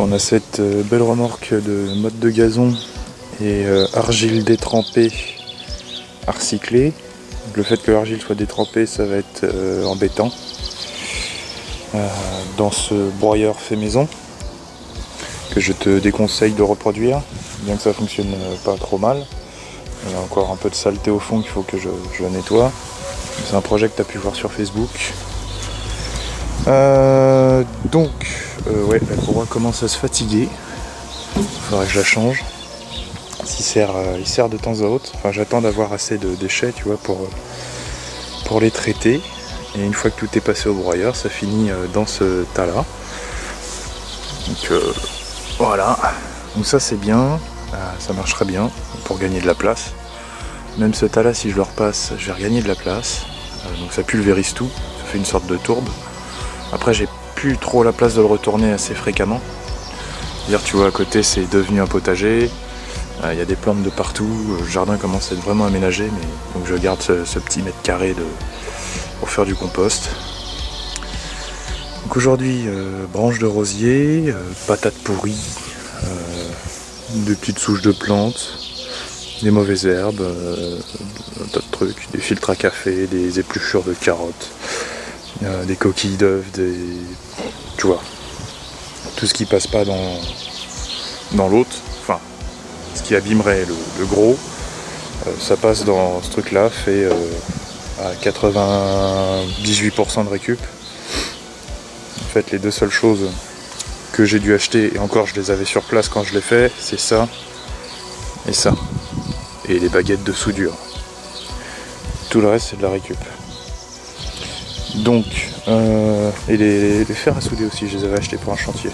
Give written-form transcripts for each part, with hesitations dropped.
On a cette belle remorque de mode de gazon et argile détrempée à recycler. Donc, le fait que l'argile soit détrempée, ça va être embêtant dans ce broyeur fait maison que je te déconseille de reproduire, bien que ça fonctionne pas trop mal. Il y a encore un peu de saleté au fond qu'il faut que je nettoie. C'est un projet que tu as pu voir sur Facebook. Ouais, la courroie commence à se fatiguer. Il faudrait que je la change. Il sert de temps à autre. Enfin, j'attends d'avoir assez de déchets, tu vois, pour les traiter. Et une fois que tout est passé au broyeur, ça finit dans ce tas-là. Donc voilà. Donc ça c'est bien. Ça marcherait bien pour gagner de la place. Même ce tas-là, si je le repasse, je vais regagner de la place. Donc ça pulvérise tout. Ça fait une sorte de tourbe. Après, j'ai plus trop la place de le retourner assez fréquemment. Hier, tu vois, à côté, c'est devenu un potager. Il y a des plantes de partout. Le jardin commence à être vraiment aménagé. Donc je garde ce petit mètre carré pour faire du compost. Donc aujourd'hui, branches de rosier, patates pourries, des petites souches de plantes, des mauvaises herbes, un tas de trucs, des filtres à café, des épluchures de carottes, des coquilles d'œufs, tu vois, tout ce qui passe pas dans l'autre, enfin, ce qui abîmerait le gros, ça passe dans ce truc-là, fait à 98% de récup. En fait, les deux seules choses que j'ai dû acheter, et encore je les avais sur place quand je l'ai fait, c'est ça et ça. Et les baguettes de soudure. Tout le reste c'est de la récup. Donc, et les fers à souder aussi, je les avais achetés pour un chantier.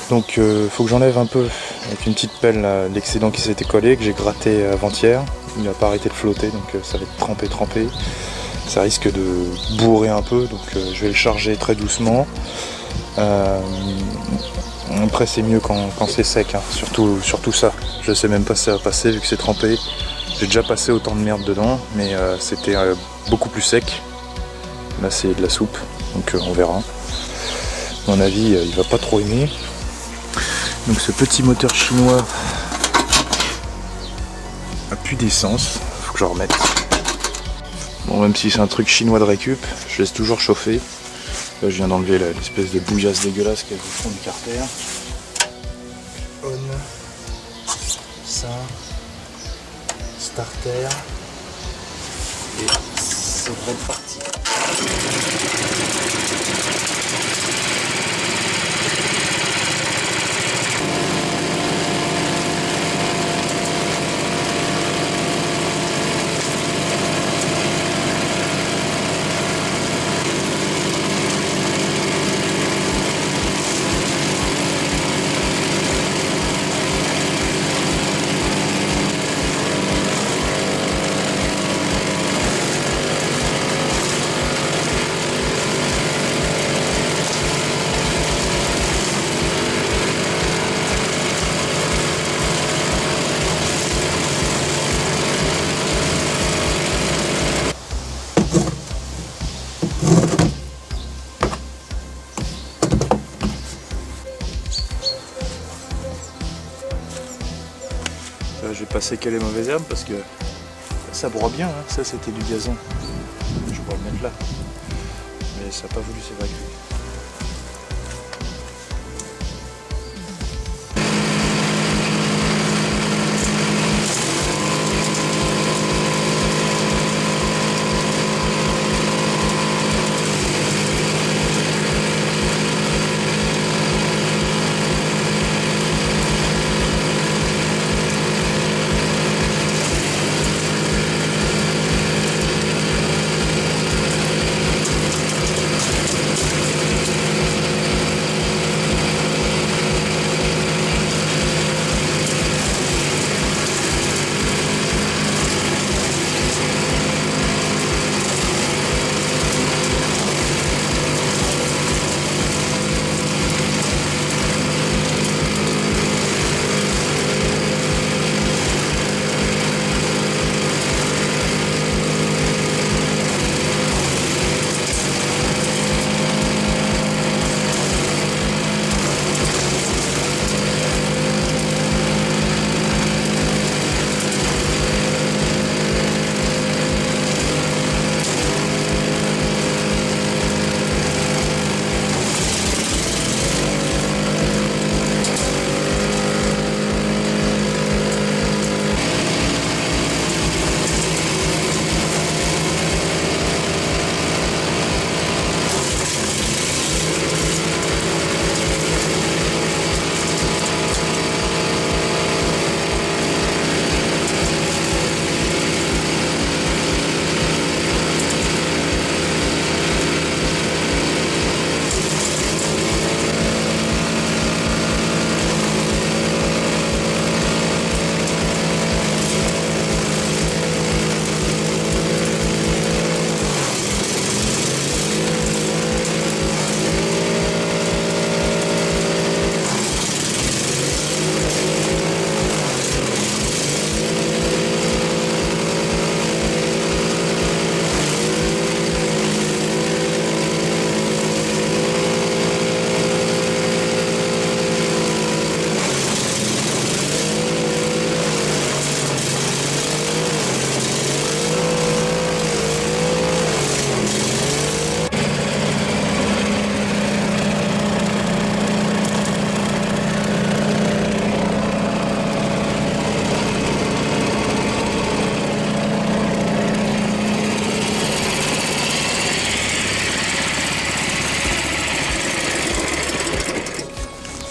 Donc faut que j'enlève un peu avec une petite pelle l'excédent qui s'était collé, que j'ai gratté avant-hier. Il n'a pas arrêté de flotter, donc ça va être trempé. Ça risque de bourrer un peu, donc je vais le charger très doucement. Après c'est mieux quand c'est sec, hein. Surtout ça. Je sais même pas si ça va passer vu que c'est trempé. J'ai déjà passé autant de merde dedans, mais c'était beaucoup plus sec. Là c'est de la soupe, donc on verra. À mon avis, il va pas trop aimer. Donc ce petit moteur chinois a plus d'essence, faut que je remette. Bon, même si c'est un truc chinois de récup, je laisse toujours chauffer. Là je viens d'enlever l'espèce de bouillasse dégueulasse qu'il y a au fond du carter. On, ça, starter, et ça devrait être parti. J'ai pas séqué les mauvaises herbes parce que ça broie bien, hein. Ça c'était du gazon. Je pourrais le mettre là. Mais ça n'a pas voulu s'évacuer.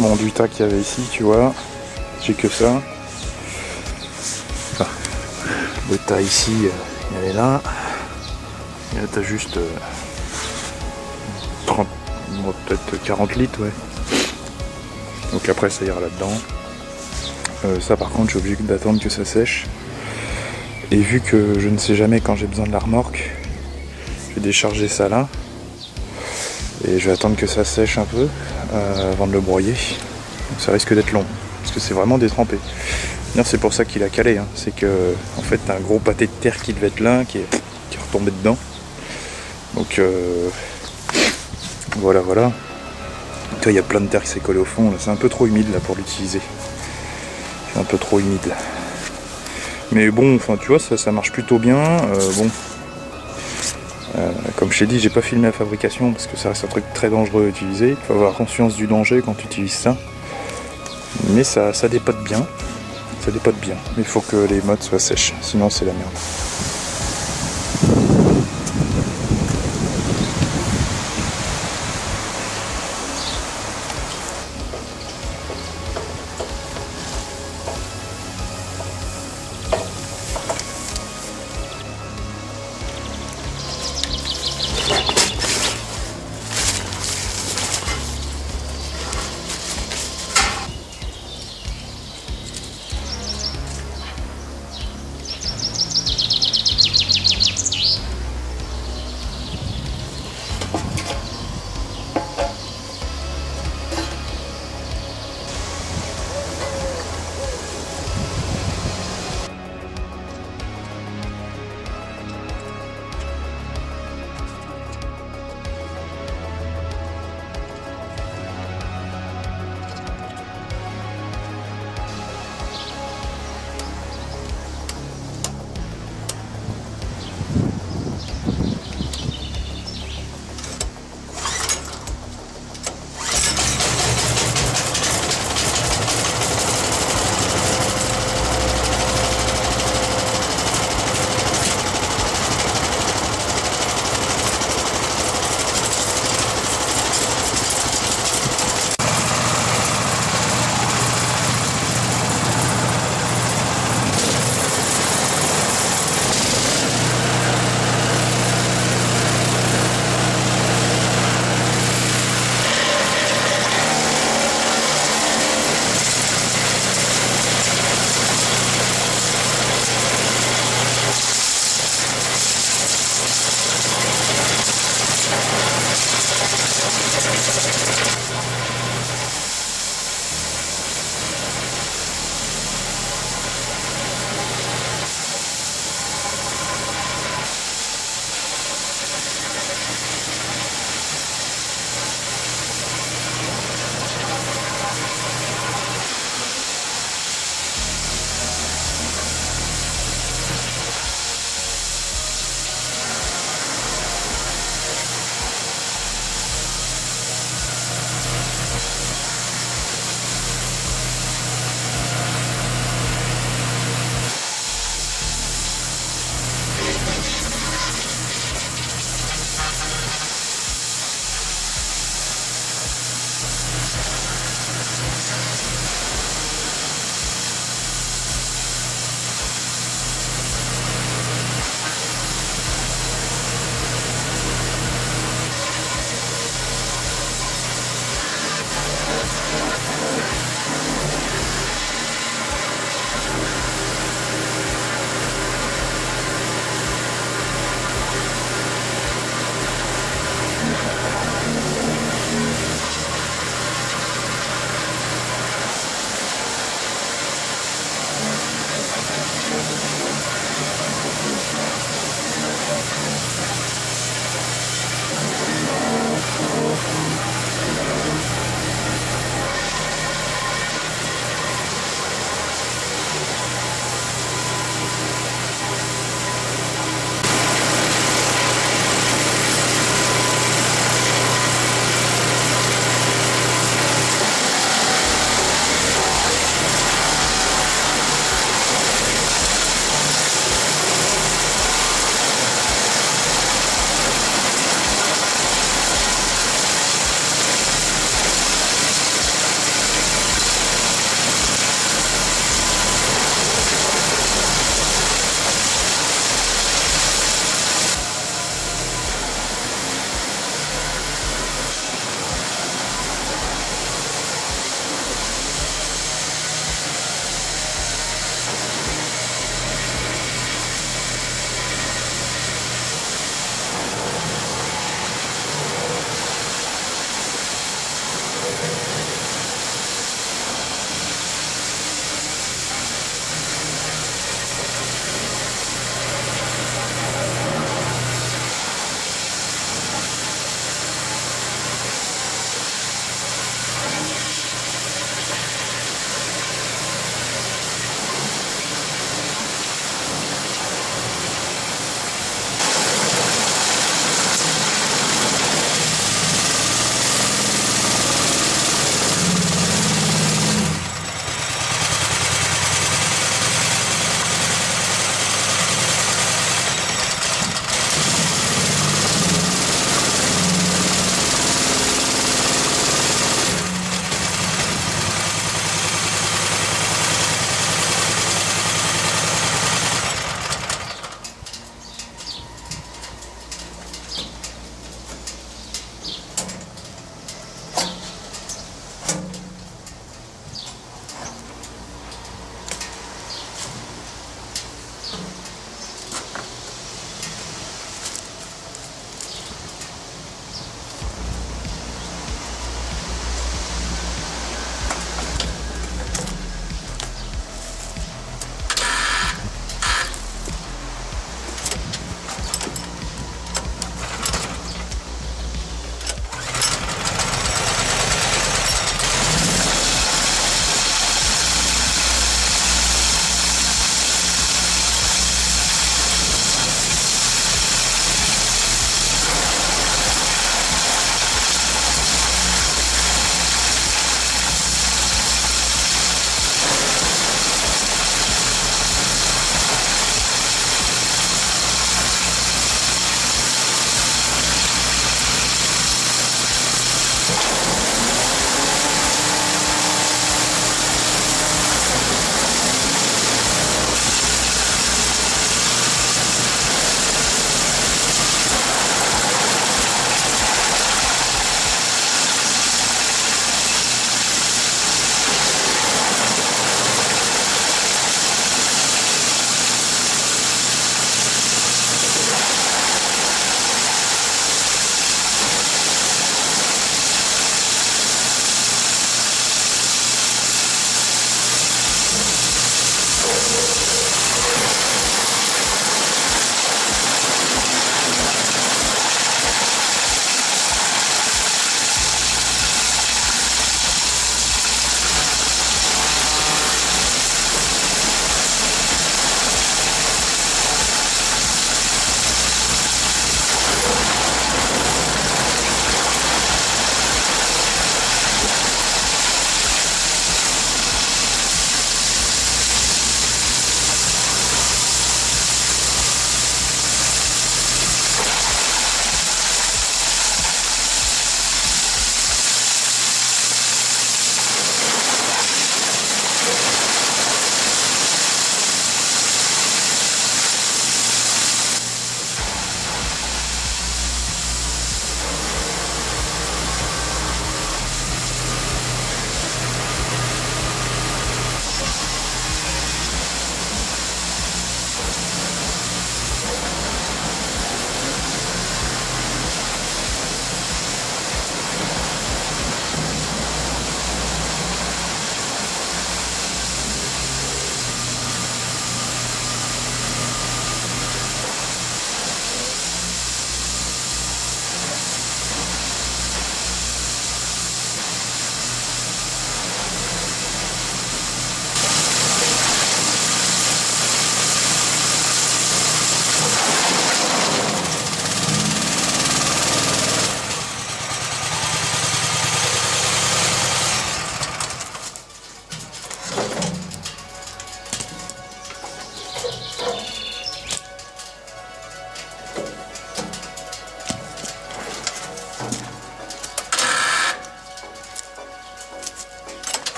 mon duta qu'il y avait ici, tu vois. J'ai que ça. Enfin, le tas ici, il est là. Et là t'as juste 30, bon, peut-être 40 litres, ouais. Donc après ça ira là-dedans. Ça par contre, je suis obligé d'attendre que ça sèche. Et vu que je ne sais jamais quand j'ai besoin de la remorque, je vais décharger ça là. Et je vais attendre que ça sèche un peu avant de le broyer. Donc ça risque d'être long, parce que c'est vraiment détrempé. C'est pour ça qu'il a calé, hein. C'est que en fait t'as un gros pâté de terre qui devait être là, qui est retombé dedans. Donc voilà. Tu vois, il y a plein de terre qui s'est collée au fond. C'est un peu trop humide là pour l'utiliser. C'est un peu trop humide. Mais bon, enfin tu vois, ça marche plutôt bien. Comme je t'ai dit, j'ai pas filmé la fabrication parce que ça reste un truc très dangereux à utiliser. Il faut avoir conscience du danger quand tu utilises ça. Mais ça dépote bien. Ça dépote bien. Mais il faut que les mottes soient sèches, sinon c'est la merde.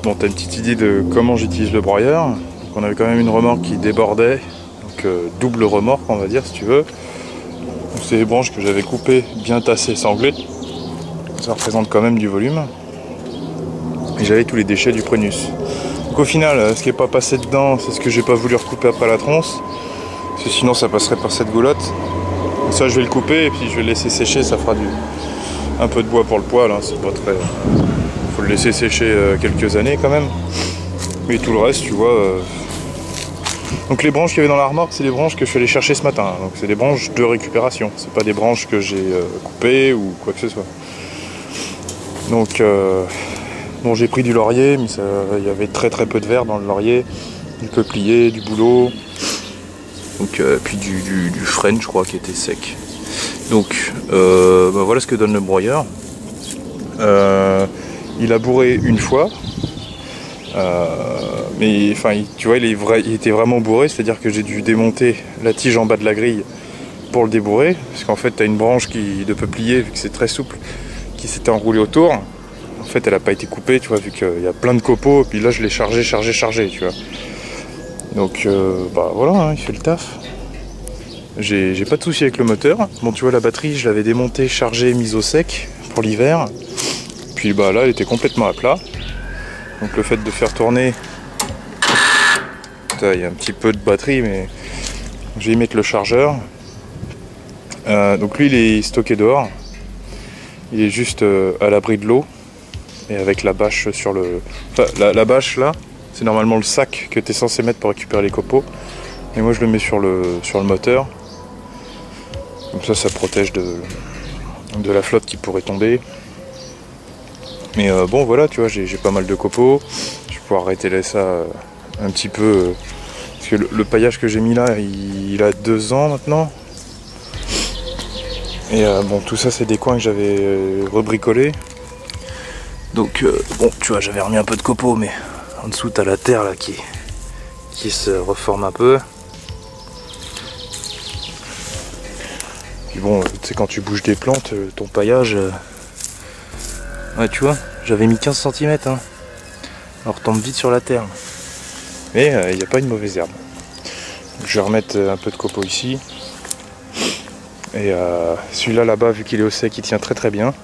Bon, t'as une petite idée de comment j'utilise le broyeur. Donc, on avait quand même une remorque qui débordait, donc double remorque on va dire si tu veux. C'est des branches que j'avais coupées, bien tassées, sanglées. Ça représente quand même du volume. Et j'avais tous les déchets du Prunus. Donc au final, ce qui n'est pas passé dedans, c'est ce que j'ai pas voulu recouper après la tronce. Parce que sinon ça passerait par cette goulotte. Ça je vais le couper et puis je vais le laisser sécher, ça fera un peu de bois pour le poêle, hein. C'est pas très... Faut le laisser sécher quelques années quand même. Mais tout le reste, tu vois... Donc les branches qu'il y avait dans la remorque, c'est des branches que je suis allé chercher ce matin. Donc c'est des branches de récupération. C'est pas des branches que j'ai coupées ou quoi que ce soit. Donc bon, j'ai pris du laurier, mais il y avait très peu de verre dans le laurier. Du peuplier, du bouleau. Donc puis du frêne, je crois, qui était sec. Donc bah, voilà ce que donne le broyeur. Il a bourré une fois. Mais enfin, tu vois, il était vraiment bourré, c'est-à-dire que j'ai dû démonter la tige en bas de la grille pour le débourrer, parce qu'en fait, tu as une branche de peuplier, vu que c'est très souple, qui s'était enroulée autour. En fait, elle n'a pas été coupée, tu vois, vu qu'il y a plein de copeaux, et puis là, je l'ai chargé, tu vois. Donc, bah voilà, hein, il fait le taf. J'ai pas de souci avec le moteur. Bon, tu vois, la batterie, je l'avais démontée, chargée, mise au sec pour l'hiver. Puis bah là, elle était complètement à plat. Donc le fait de faire tourner, il y a un petit peu de batterie, mais je vais y mettre le chargeur. Donc lui il est stocké dehors, il est juste à l'abri de l'eau et avec la bâche sur le... Enfin, la bâche là, c'est normalement le sac que tu es censé mettre pour récupérer les copeaux. Et moi je le mets sur le moteur. Comme ça protège de la flotte qui pourrait tomber. Mais bon voilà, tu vois, j'ai pas mal de copeaux. Je vais pouvoir arrêter ça un petit peu. Parce que le paillage que j'ai mis là, il a 2 ans maintenant. Et bon, tout ça c'est des coins que j'avais rebricolés. Donc bon, tu vois, j'avais remis un peu de copeaux, mais en dessous t'as la terre là qui se reforme un peu. Puis bon, tu sais, quand tu bouges des plantes, ton paillage... Ouais, tu vois, j'avais mis 15 cm, hein. On retombe vite sur la terre. Mais il n'y a pas une mauvaise herbe. Donc, je vais remettre un peu de copeaux ici. Et celui-là là-bas, vu qu'il est au sec, il tient très bien.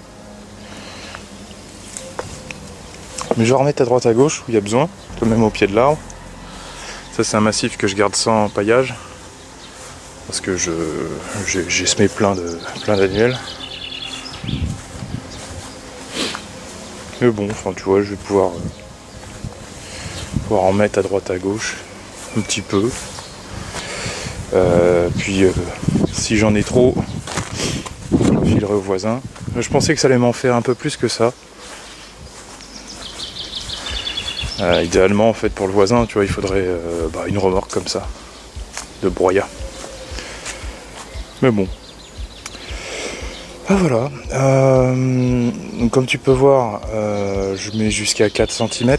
Mais je vais remettre à droite à gauche où il y a besoin, même au pied de l'arbre. Ça c'est un massif que je garde sans paillage. Parce que j'ai semé plein d'annuels. Mais bon, enfin tu vois, je vais pouvoir en mettre à droite à gauche un petit peu. Puis si j'en ai trop, je filerai au voisin. Je pensais que ça allait m'en faire un peu plus que ça. Idéalement en fait pour le voisin, tu vois, il faudrait une remorque comme ça, de broyat. Mais bon. Ah voilà, donc comme tu peux voir, je mets jusqu'à 4 cm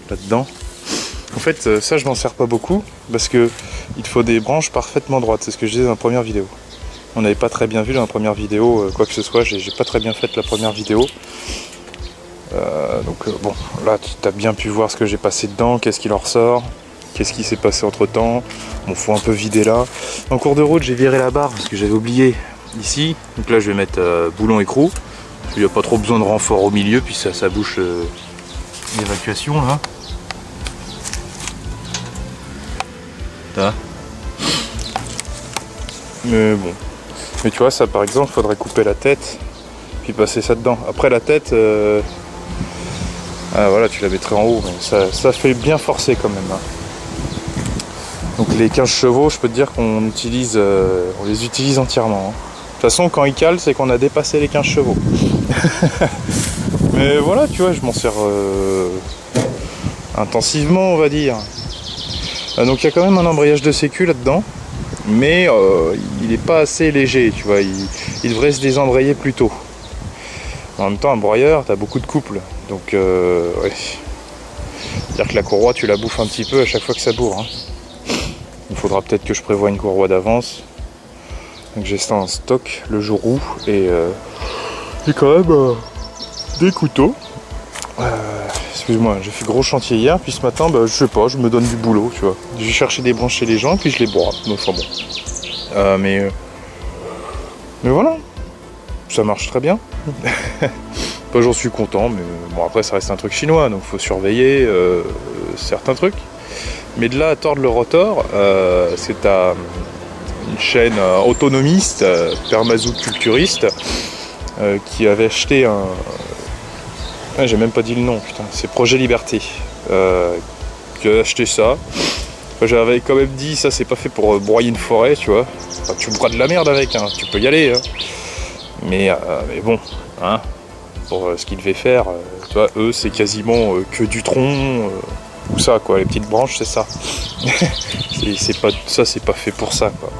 là-dedans. En fait, ça je m'en sers pas beaucoup parce que il te faut des branches parfaitement droites, c'est ce que je disais dans la première vidéo. On n'avait pas très bien vu dans la première vidéo, quoi que ce soit, j'ai pas très bien fait la première vidéo. Bon, là tu as bien pu voir ce que j'ai passé dedans, qu'est-ce qu'il en ressort, qu'est-ce qui s'est passé entre temps. Bon, faut un peu vider là. En cours de route, j'ai viré la barre parce que j'avais oublié ici, donc là je vais mettre boulon écrou. Il n'y a pas trop besoin de renfort au milieu, puis ça bouche l'évacuation là. Mais bon, mais tu vois, ça par exemple, il faudrait couper la tête puis passer ça dedans. Après la tête, voilà, tu la mettrais en haut, mais ça fait bien forcer quand même, hein. Donc les 15 chevaux, je peux te dire qu'on on les utilise entièrement, hein. De toute façon, quand il cale, c'est qu'on a dépassé les 15 chevaux. Mais voilà, tu vois, je m'en sers intensivement, on va dire. Donc il y a quand même un embrayage de sécu là-dedans, mais il n'est pas assez léger, tu vois, il devrait se désembrayer plus tôt. En même temps, un broyeur, tu as beaucoup de couples, donc ouais. C'est-à-dire que la courroie, tu la bouffes un petit peu à chaque fois que ça bourre, hein. Il faudra peut-être que je prévoie une courroie d'avance. Donc j'ai ça en stock le jour où, et j'ai quand même des couteaux. excuse-moi, j'ai fait gros chantier hier, puis ce matin, bah, je sais pas, je me donne du boulot, tu vois. Je vais chercher des branches chez les gens, puis je les broie. Donc, enfin bon. Mais voilà, ça marche très bien. J'en suis content, mais bon, après ça reste un truc chinois, donc faut surveiller certains trucs. Mais de là à tordre le rotor, c'est à une chaîne autonomiste, permaculturiste, qui avait acheté un... Ah, j'ai même pas dit le nom, putain, c'est Projet Liberté, qui a acheté ça. Enfin, j'avais quand même dit, ça c'est pas fait pour broyer une forêt, tu vois. Enfin, tu broies de la merde avec, hein, tu peux y aller. Hein. Mais bon, hein, pour ce qu'ils devaient faire, tu vois, eux c'est quasiment que du tronc, tout ça quoi, les petites branches c'est ça. C'est pas, ça c'est pas fait pour ça quoi.